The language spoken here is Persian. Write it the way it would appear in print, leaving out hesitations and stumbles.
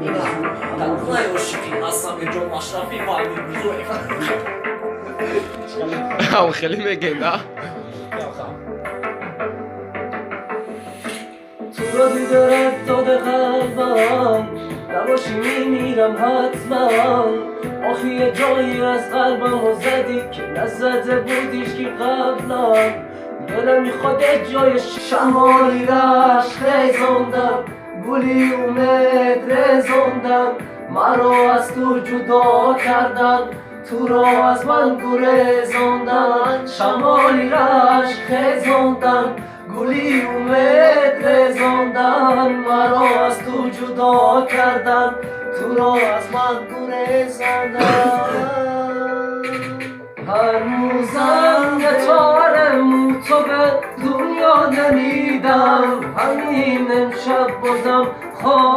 در عاشقی هستم یه جا مشرفی معلوم میزوی هم خیلی میگه نه تو را دیدارت داده قلبم نباشی میمیرم حتما آخی یه جایی از قلبم و زدی که نزده بودیش که قبلا دلم میخواد یه جای شمالی رشت خیزوندم گلی اومد رزوندم مرا از تو جدا کردن تو را از من گریزوندن شمالی رشت خیزوندم گلی اومد رزوندن مرا از تو جدا کردن تو را از من گریزوندن هر موزم یه تار موتو به دنیا نمیدم همین امشب بازم